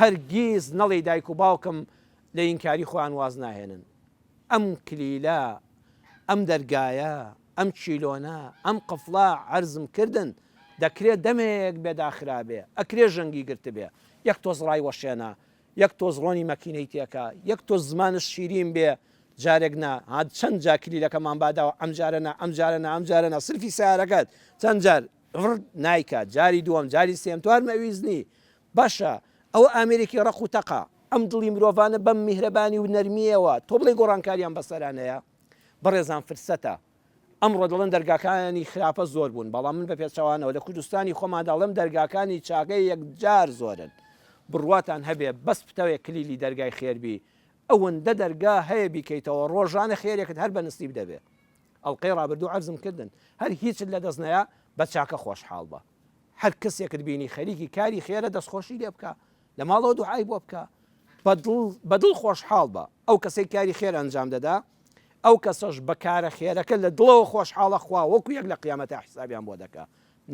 هەرگیز نەڵێ دایک و باوکم لە ئینکاری خۆیان واز ناهێنن. ئەم کلیلە، ئەم دەرگایە، ئەم چیلۆنە، ئەم قفڵە عەرزم کردن دەکرێت دەمێک بێداخرا بێ، ئەکرێ ژەنگی گرت بێ، یەک تۆز ڕای وەشێنە، یەک تۆز ڕۆنی مەکینەی تێکە، یەک تۆز زمانش شیرین بێ، جارێک نا هات چەند جا کلیلەکەمان باداوە ئەم جارەنا ئەم جارەنا ئەم جارەنا سلفی سیارەکەت چەند جار نایکات، جاری دووەم جاری سێم توار مەویزنی باشە ئەوە ئامریکی ڕق و تەقا ئەم دڵی مرۆڤانە بەم میهرەبانی و نەرمیەوە تۆ بڵێ گۆڕانکاریان بەسەرانەیە. بەڕێزان فرسەتە ئەمڕۆ دەڵێن دەرگاکانی خراپە زۆر بوون، بەڵام من بە پێچەوانەوە لە کوردستانی خۆمان دەڵێم دەرگاکانی چاکەی یەکجار زۆرن. بڕواتان هەبێ بەس پتەوێک کلیلی دەرگای خێربی ئەوەندە دەرگا هەیە بیکەیتەوە ڕۆژانە خێرێکت هەر بە نسیب دەبێ. ئەڵقەی ڕابردوو عەرزم کردن هەر هیچت لە دەستنەیە بە چاکە خۆشحاڵ بە. هەر کەسێکت بینی خەریکی کاری خێرە دەستخۆشی لێ بکە، لە ماڵەوە دوعای بۆ بکە، بەدڵ خۆشحاڵ بە. ئەو کەسێک کاری خێر ئەنجام دەدا ئەو کەسەش بەکارە خێرەکە لە دڵەوە خۆشحاڵە خوا وەکو یەک لە قیامەتە حسابیان بۆ دەکا.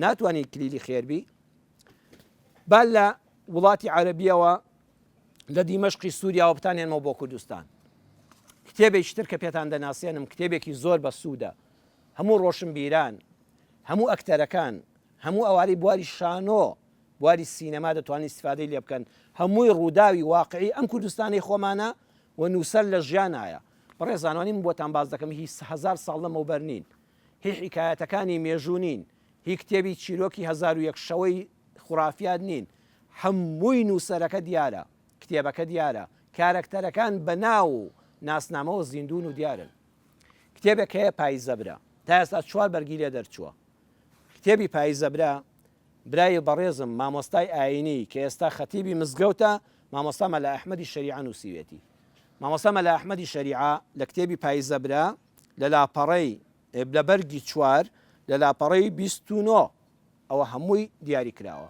ناتوانانی کلیلی خێربی. با لە وڵاتی عەرەبیەوە لە دیمەشقی سووریاوە بتانێنمەوە بۆ کوردستان. کتێبێکی تر کە پێتان دەناسێنم کتێبێکی زۆر بە سوودە، هەموو ڕۆشنبیران، هەموو ئەکتەرەکان، هەموو ئەوارەی بواری شانۆ، بواری سینەما دەتوانین استیفادەی لێ بکەن، هەمووی ڕووداوی واقعی ئەم کوردستانی خۆمانە و نووسەر لە ژیانایە. بەڕێزانانی من بۆتان باز دەکەم هی 1000 ساڵ لەمەوبەر نین، هی حکایەتەکانی مێژوو نین، هی کتێبی چیرۆکی 1001 شەوەی خوڕافیات نین، هەمووی نووسەرەکە دیارە، کتێبەکە دیارە، کارەکتەرەکان بە ناو و ناسنامەوە زیندون و دیارن. کتێبێک هەیە پاییزەبرا، تا ئێستا 4 بەرگی لێ دەرچووە. کتێبی پاییزەبرا برای بەڕێزم مامۆستای ئاینی کە ئێستا خەتیبی مزگەوتە مامۆستا مەلا ئەحمەدی شەریعە نووسیوێتی. مامۆستا مەلا ئەحمەدی شەریعە لە کتێبی پاییزەبرا لە لاپەڕەی لە بەرگی 4 لە لاپەڕەی 29 ئەوە هەمووی دیاری کراوە.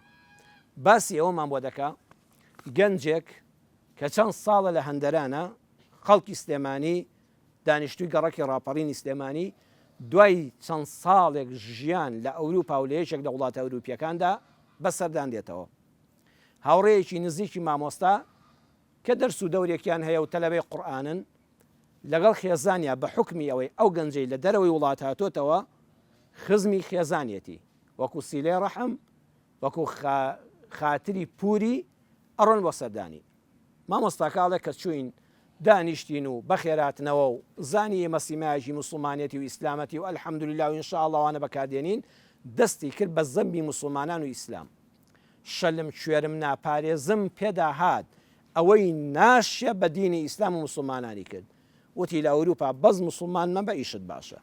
باسی ئەوەمان بۆ دەکا گەنجێک کە چەند ساڵە لە هەندەرانە خەڵکی سلێمانی دانیشتووی گەڕەکی ڕاپەڕینی سلێمانی دوای چەند ساڵێک ژیان لە ئەوروپا و لە یەکێک لە وڵاتە ئەوروپیەکاندا بەسەردان دێتەوە. هاوڕێیەکی نزیکی مامۆستا کە دەرس و دەورێکیان هەیە و تەلەبەی قورئانن لەگەڵ خێزانیا بە حکمی ئەوەی ئەو گەنجەی لە دەرەوەی وڵات هاتۆتەوە خزمی خێزانێتی وەکو سیلەی ڕەحم وەکو خاتری پووری ئەڕۆن بۆ سەردانی. مامۆستاکاڵێک کە چوین دانیشتین و بەخێراتنەوە و زانی مەسیمایەکی موسڵمانێتی و ئیسلامەتی و ئەلحەمدولله و ئینشاءڵڵەوانە بەکاردێنین دەستی کرد بە زەمبی موسڵمانان و ئیسلام. شەلم کوێرم ناپارێزم پێدا هات ئەوەی ناشە بە دینی ئیسلام و موسڵمانانی کرد. وتی لە ئەوروپا بەز موسڵمان مە بە ئیشت باشە،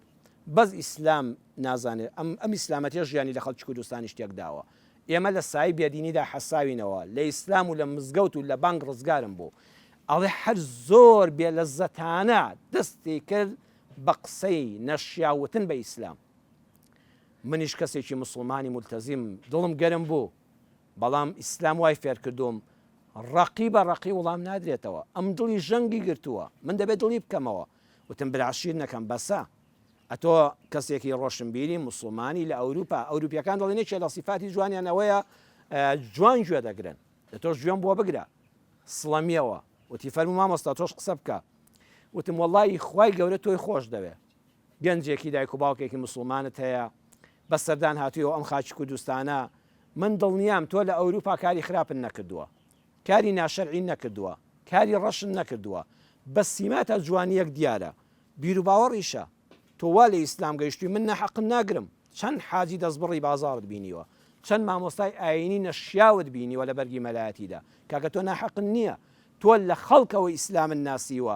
بەز ئیسلام نازانێت ئەم ئیسلامەتیە ژیانی لە خەڵکی کوردستانی شتێک داوە. ئێمە لە سای بێدینیدا حەساوینەوە، لە ئیسلام و لە مزگەوت و لە بانگ ڕزگارم بوو. ئەڵێ هەر زۆر بێ لە زەتانە دەستی کرد بە قسەی نەشیاوتن بە ئیسلام. منیش کەسێکی مسلمانی مولتەزیم دڵم گەرم بوو، بەڵام ئیسلام وای فێر کردوم ڕقی بە ڕقی وڵام نادرێتەوە. ئەم دڵی ژەنگی گرتووە، من دەبێت دڵی بکەمەوە وتم براشیر نەکەم بەسە. ئەتۆ کەسێکی ڕۆشنبیری مسلمانی لە ئەوروپا ئەوروپیەکان دەڵێنێ چێ لە سیفاتی جوانیانەوەیە جوان گوێ دەگرن، لە تۆش گوێم بۆ بگرە سڵەمیەوە. وتی فەرموو مامۆستا تۆش قسە بکە. وتم وەڵڵی خوای گەورە تۆی خۆش دەوێ، گەنجێکی دایک و باوکێکی مسلمانت هەیە بە سەردان هاتوویەوە ئەم خاکی کوردستانە، من دڵنیام تۆ لە ئەوروپا کاری خراپن نەکردووە، کاری ناشەرعی نەکردووە، کاری ڕەشن نەکردووە، بە سیماتە جوانیەک دیارە، بیر و باوەڕیشە. تۆ وا لە ئیسلام گەیشتووی من نەحەقم ناگرم. چەند حاجی دەستبڕی بازاڕت بینیوە، چەند مامۆستای ئاینی نەشیاوت بینیوە لە بەرگی مەلایەتیدا، کاکە تۆ ناحەقن نییە، تۆ لە خەڵکەوە ئیسلامن ناسیوە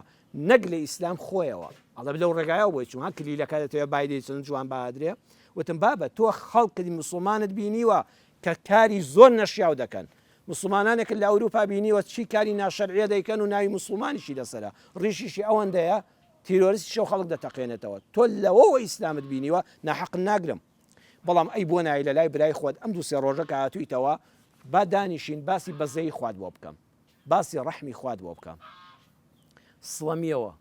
نەک لە ئیسلام خۆیەوە. ئەڵە لەو ڕێگایە بۆی چون کلیلەکە دەتەوێت بایدەی چەند جوان بادرێ. وتم بابە تۆ خەڵکی مسلمانت بینیوە کە کاری زۆر نەشیاو دەکەن، مسلمانانێک لە ئەوروپا بینیوە چی کاری ناشەرعیە دەیکەن و ناوی مسلمانیشی لەسەرە، ڕیشیشی ئەوەندەیە تیرۆریستی شەو خەڵک دەتەقێنێتەوە. تۆ لەوەوە ئیسلامت بینیوە ناحەق ناگرم، بەڵام ئەی بۆ نایی لە لای برای خۆت ئەم دوو سێ ڕۆژە کە هاتوویتەوە با دانیشین باسی بەزەی خوات بۆ بکەم، باسی ڕەحمی خوات بۆ بکەم. سڵەمیەوە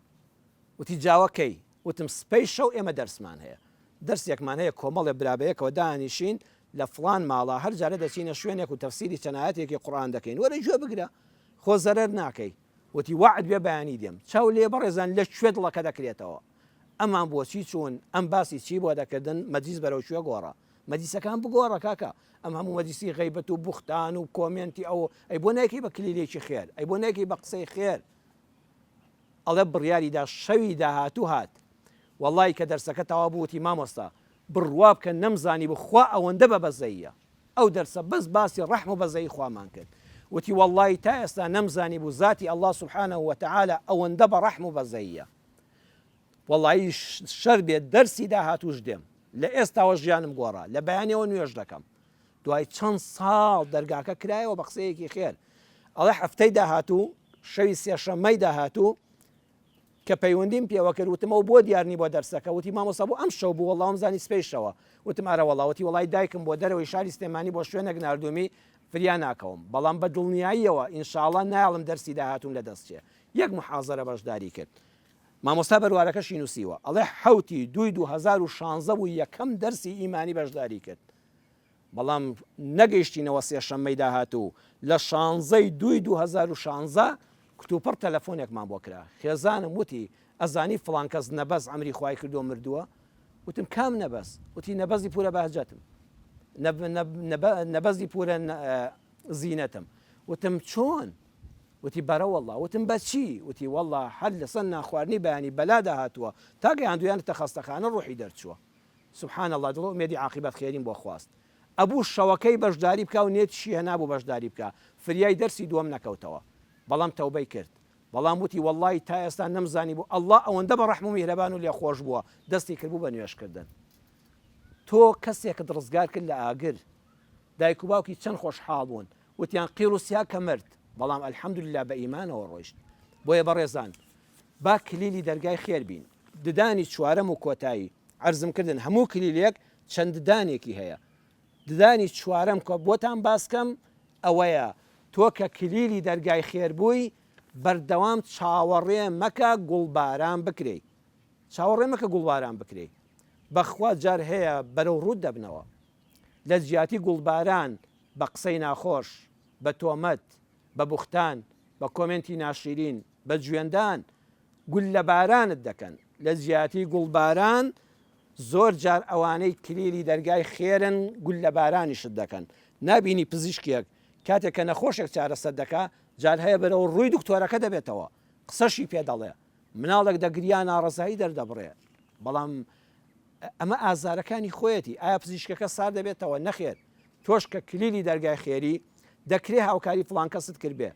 وتی جاوەکەی؟ وتم سپەی شەو ئێمە دەرسمان هەیە، دەرسێکمان هەیە کۆمەڵێ برابەیەکەوە دانیشین لە فڵان ماڵە هەر جارە دەچینە شوێنێک و تەفسیری چەند ئایەتێکی قورئان دەکەین، وەرە گوێ بگرە خۆ زەرەر ناکەی وتی وعد بێ بەیانی دێم چاو لێ بەڕێزان لە کوێ دڵەکە دەکرێتەوە ئەمان بۆچی چوون ئەم باسی چی بۆ دەکردن مەجلیس بەرەو شوێ گۆڕە مەجلیسەکان بگۆڕە کاکە ئەم هەموو مەجلیسی غەیبەت و بوختان و کۆمنتی ئەو ئەی بۆ نایکی بە کلیلێکی خێر ئەی بۆ نایکی بە قسەی خێر ئەڵێ بڕیاریدا شەوی داهاتوو هات وەڵی کە دەرسەکە تەوا بووتی مامۆستا بڕوا بکە نەمزانی بخوا ئەوەندە بە بەزەیە ئەو دەرسە بەس باسی ڕەحم و بەزەی خوامان کرد وتی وەڵی تا ئێستا نەمزانی بوو ذاتی ئەڵڵا سوبحانەه وتەعالە ئەوەندە بە ڕەحم و بەزەیە وەڵی شەر بێت دەرسی داهاتووش دێم لە ئێستاوە ژیانم گۆڕا لە بەیانەوە نوێژ دەکەم دوای چەند ساڵ دەرگاکە کرایەوە بە قسەیەکی خێر ئەڵێ هەفتەی داهاتوو شەوی سێشەممەی داهاتوو کە پەیوەندیم پێوە کرد وتمەوە بۆ دیارنی بۆ دەرسەکە وتی مامۆستا بۆ ئەم شەو بوو وەڵام زانی سپێشەوە وتم ئارە وەڵاوەتی وڵای دایکم بۆ دەرەوەی شاری سلێمانی بۆ شوێنێک ناردومی فریا ناکەوم بەڵام بە دڵنیاییەوە ئینشاڵڵا ناڵم دەرسی داهاتوم لە دەستچێ یەک محازەرە بەشداری کرد مامۆستا بەروارەکەشی نووسیوە ئەڵێ حوتی 2016 بوو یەکەم دەرسی ئیمانی بەشداری کرد بەڵام نەگەیشتینەوە سێشەممەی داهاتوو لە 16 کتوپڕ تەلەفۆنێکمان بۆ کرا خێزانم وتی ئەزانی فڵان کەس نەبەز ئەمری خوای کردو مردووە وتم کام نەبەز وتی نەبەزی پورە بەهجەتم نەبەزی پورە زینەتم وتم چۆن وتی بەرە وەڵڵا وتم بەچی وتی وەڵڵا هەر لەسەر ناخواردنی بەیانی بەلا داهاتووە تا گەیاندویانتە خەستەخانە ڕوحی دەرچووە سوبحان الله دڵ ئومێدی عاقبەت خێرین بۆ خواست ئەبوو شەوەکەی بەشداری بکە و نێتشی هەنابوو بەشداری بکە فریای دەرسی دووەم نەکەوتەوە بەڵام تەوبەی کرد بەڵام وتی وەڵی تا ئێستا نەمزانی بوو ئەڵڵا ئەوەندە بە ڕەحم و میهرەبان و لێ خۆش بووە دەستی کردبوو بە نوێشکردن تۆ کەسێکت ڕزگار کرد لە ئاگر دایک و باوکی چەند خۆشحاڵ بوون وتیان قیرروسیا کە مرد بەڵام ئەلحەمدوللا بە ئیمانەوە ڕۆیشت بۆیە بەڕێزان با کلیلی دەرگای خێر بین ددانی چوارەم و کۆتایی عەرزمکردن هەموو کلیلێک چەند ددانێکی هەیە ددانی چوارەم کە بۆتان باسکەم ئەوەیە تۆ کە کلیلی دەرگای خێر بووی بەردەوام چاوەڕێ مەکە گوڵباران بکرێ چاوەڕێ مەکە گوڵباران بکرێ بەخوا جار هەیە بەرەو ڕوود دەبنەوە لە جیاتی گوڵباران بە قسەی ناخۆش بە تۆمەت بە بوختان بە کۆمنتی ناشرین بە جوێندان گول لە بارانت دەکەن لە جیاتی گوڵباران زۆر جار ئەوانەی کلیلی دەرگای خێرن گول لە بارانیشت دەکەن نابینی پزیشکێک کاتێک کە نەخۆشێک چارەسەر دەکا جار هەیە بەرەوە ڕووی دکتۆرەکە دەبێتەوە قسەشی پێ دەڵێ مناڵێک دەگریان ناڕزایی دەردەبڕێ بەڵام ئەمە ئازارەکانی خۆیەتی ئایا پزیشکەکە سار دەبێتەوە نەخێر تۆش کە کلیلی دەرگای خێری دەکرێ هاوکاری فڵان کەست کرد بێ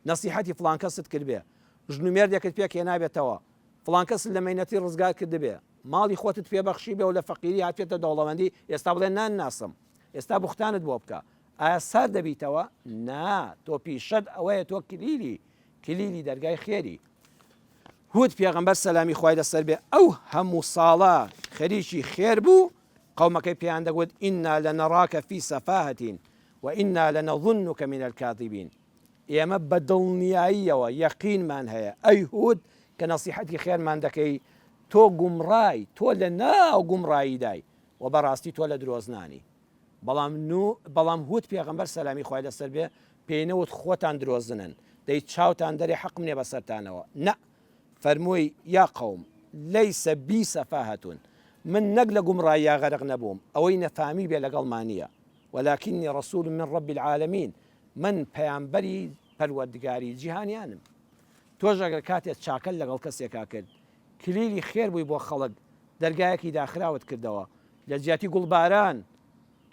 نەسیحەتی فڵان کەست کرد بێ ژنومێردێکت پێ هێنابێتەوە فڵان کەس لە مەینەتی ڕزگار کرد بێ ماڵی خۆتت پێبەخشی بێ و لە فەقیری هاتێتە دەوڵەمەندی ئێستا بڵێ نان ناسم ئێستا بوختانت بۆ بکە ئایا سار دەبیتەوە نا تۆ پیشەد ئەوەیە تۆ کلیلی دەرگای خێری هود پێغەمبەر سەلامی خوای لەسەر بێ ئەو هەموو ساڵە خەریکی خێر بوو قەومەکەی پێیان دەگوت ئینا لەنەڕاکە فی سەفاهەتین وئینا لەنەظنک من الکاذبین ئێمە بە دڵنیاییەوە یەقینمان هەیە ئەی هود کە نەسیحەتی خێرمان دەکەی تۆ گومڕای تۆ لە ناو گومڕاییدای و بەڕاستی تۆ لە درۆزنانی بەڵام هود پێغەمبەر سەلامی خوای لەسەر بێ پێینەوت خۆتان درۆزنن دەی چاوتان دەرێ حەق منێ بەسەرتانەوە نە فەرمووی یا قەوم لەیسە بی سەفاهەتون من نەک لە گومڕاییە غەرق نەبووم ئەوەی نەفامی بێ لەگەڵمانیە ولكني رسول من رب العالمين من پەیامبەری پەروەردگاری جیهانیانم تۆش ئەگەر کاتێک چاکەل لەگەڵ کەسێکا کرد کلیلی خێر بووی بۆ خەڵک دەرگایەکی داخراوت کردەوە لە جیاتی گوڵباران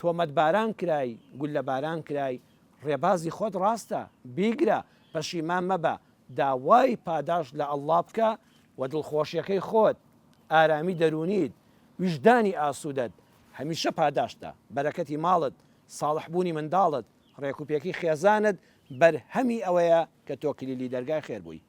تۆمەت باران کرای گول لە باران کرای ڕێبازی خۆت ڕاستە بیگرە پەشیمان مەبە داوای پاداش لە ئەڵڵا بکە و دڵخۆشیەکەی خۆت ئارامی دەرونیت وجدانی ئاسوودەت هەمیشە پاداشتە بەرەکەتی ماڵت ساڵحبوونی منداڵت ڕێکوپێکی خێزانت بەرهەمی ئەوەیە کە تۆ کلیلی دەرگای خێر بووی